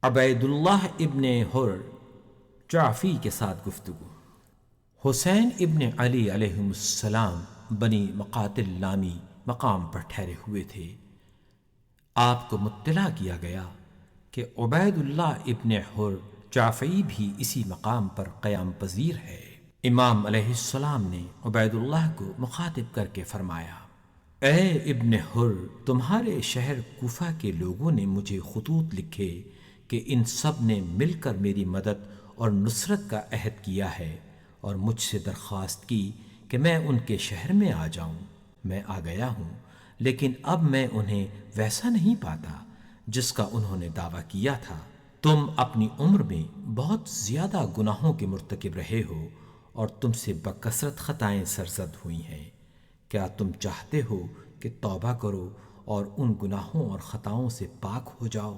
عبید اللہ ابن حر جعفی کے ساتھ گفتگو۔ حسین ابن علی علیہ السلام بنی مقاتل لامی مقام پر ٹھہرے ہوئے تھے۔ آپ کو مطلع کیا گیا کہ عبید اللہ ابن حر جعفی بھی اسی مقام پر قیام پذیر ہے۔ امام علیہ السلام نے عبید اللہ کو مخاطب کر کے فرمایا: اے ابن حر، تمہارے شہر کوفہ کے لوگوں نے مجھے خطوط لکھے کہ ان سب نے مل کر میری مدد اور نصرت کا عہد کیا ہے اور مجھ سے درخواست کی کہ میں ان کے شہر میں آ جاؤں۔ میں آ گیا ہوں، لیکن اب میں انہیں ویسا نہیں پاتا جس کا انہوں نے دعویٰ کیا تھا۔ تم اپنی عمر میں بہت زیادہ گناہوں کے مرتکب رہے ہو اور تم سے بکثرت خطائیں سرزد ہوئی ہیں۔ کیا تم چاہتے ہو کہ توبہ کرو اور ان گناہوں اور خطاؤں سے پاک ہو جاؤ؟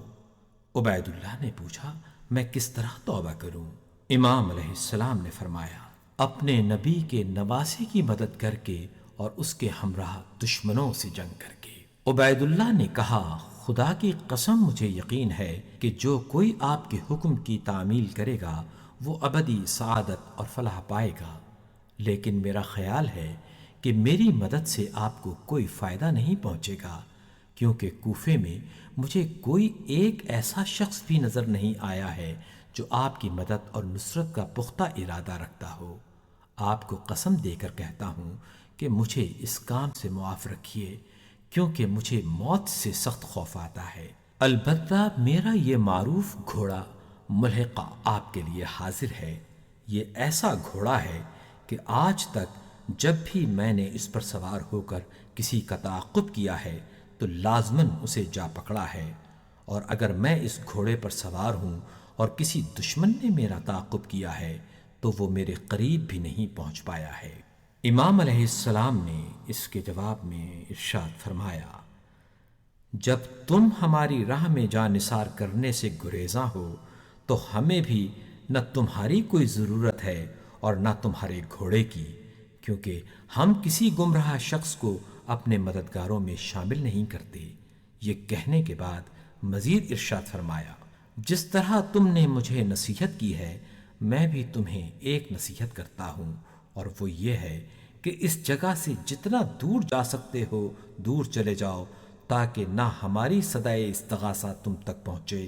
عبید اللہ نے پوچھا: میں کس طرح توبہ کروں؟ امام علیہ السلام نے فرمایا: اپنے نبی کے نواسے کی مدد کر کے اور اس کے ہمراہ دشمنوں سے جنگ کر کے۔ عبید اللہ نے کہا: خدا کی قسم مجھے یقین ہے کہ جو کوئی آپ کے حکم کی تعمیل کرے گا وہ ابدی سعادت اور فلاح پائے گا، لیکن میرا خیال ہے کہ میری مدد سے آپ کو کوئی فائدہ نہیں پہنچے گا، کیونکہ کوفے میں مجھے کوئی ایک ایسا شخص بھی نظر نہیں آیا ہے جو آپ کی مدد اور نصرت کا پختہ ارادہ رکھتا ہو۔ آپ کو قسم دے کر کہتا ہوں کہ مجھے اس کام سے معاف رکھیے، کیونکہ مجھے موت سے سخت خوف آتا ہے۔ البتہ میرا یہ معروف گھوڑا ملحقہ آپ کے لیے حاضر ہے۔ یہ ایسا گھوڑا ہے کہ آج تک جب بھی میں نے اس پر سوار ہو کر کسی کا تعاقب کیا ہے تو لازماً اسے جا پکڑا ہے، اور اگر میں اس گھوڑے پر سوار ہوں اور کسی دشمن نے میرا تعاقب کیا ہے تو وہ میرے قریب بھی نہیں پہنچ پایا ہے۔ امام علیہ السلام نے اس کے جواب میں ارشاد فرمایا: جب تم ہماری راہ میں جان نثار کرنے سے گریزاں ہو تو ہمیں بھی نہ تمہاری کوئی ضرورت ہے اور نہ تمہارے گھوڑے کی، کیونکہ ہم کسی گمراہ شخص کو اپنے مددگاروں میں شامل نہیں کرتے۔ یہ کہنے کے بعد مزید ارشاد فرمایا: جس طرح تم نے مجھے نصیحت کی ہے میں بھی تمہیں ایک نصیحت کرتا ہوں، اور وہ یہ ہے کہ اس جگہ سے جتنا دور جا سکتے ہو دور چلے جاؤ، تاکہ نہ ہماری صدائے استغاثہ تم تک پہنچے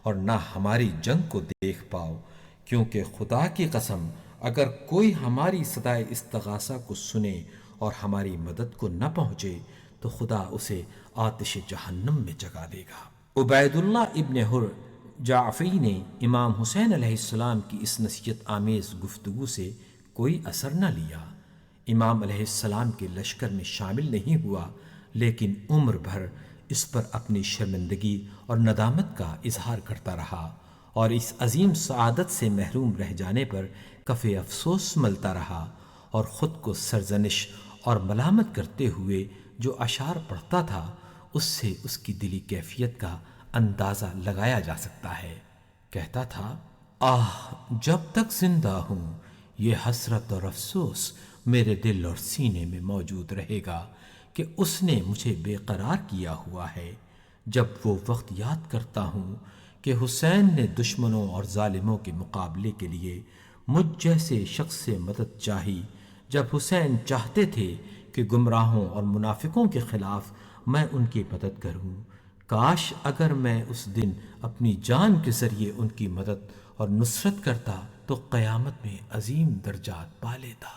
اور نہ ہماری جنگ کو دیکھ پاؤ، کیونکہ خدا کی قسم اگر کوئی ہماری صدائے استغاثہ کو سنے اور ہماری مدد کو نہ پہنچے تو خدا اسے آتش جہنم میں جگا دے گا۔ عبید اللہ ابن حر جعفی نے امام حسین علیہ السلام کی اس نصیحت آمیز گفتگو سے کوئی اثر نہ لیا۔ امام علیہ السلام کے لشکر میں شامل نہیں ہوا، لیکن عمر بھر اس پر اپنی شرمندگی اور ندامت کا اظہار کرتا رہا، اور اس عظیم سعادت سے محروم رہ جانے پر کف افسوس ملتا رہا، اور خود کو سرزنش اور ملامت کرتے ہوئے جو اشعار پڑھتا تھا اس سے اس کی دلی کیفیت کا اندازہ لگایا جا سکتا ہے۔ کہتا تھا: آہ، جب تک زندہ ہوں یہ حسرت اور افسوس میرے دل اور سینے میں موجود رہے گا کہ اس نے مجھے بے قرار کیا ہوا ہے۔ جب وہ وقت یاد کرتا ہوں کہ حسین نے دشمنوں اور ظالموں کے مقابلے کے لیے مجھ جیسے شخص سے مدد چاہی، جب حسین چاہتے تھے کہ گمراہوں اور منافقوں کے خلاف میں ان کی مدد کروں، کاش اگر میں اس دن اپنی جان کے ذریعے ان کی مدد اور نصرت کرتا تو قیامت میں عظیم درجات پا لیتا۔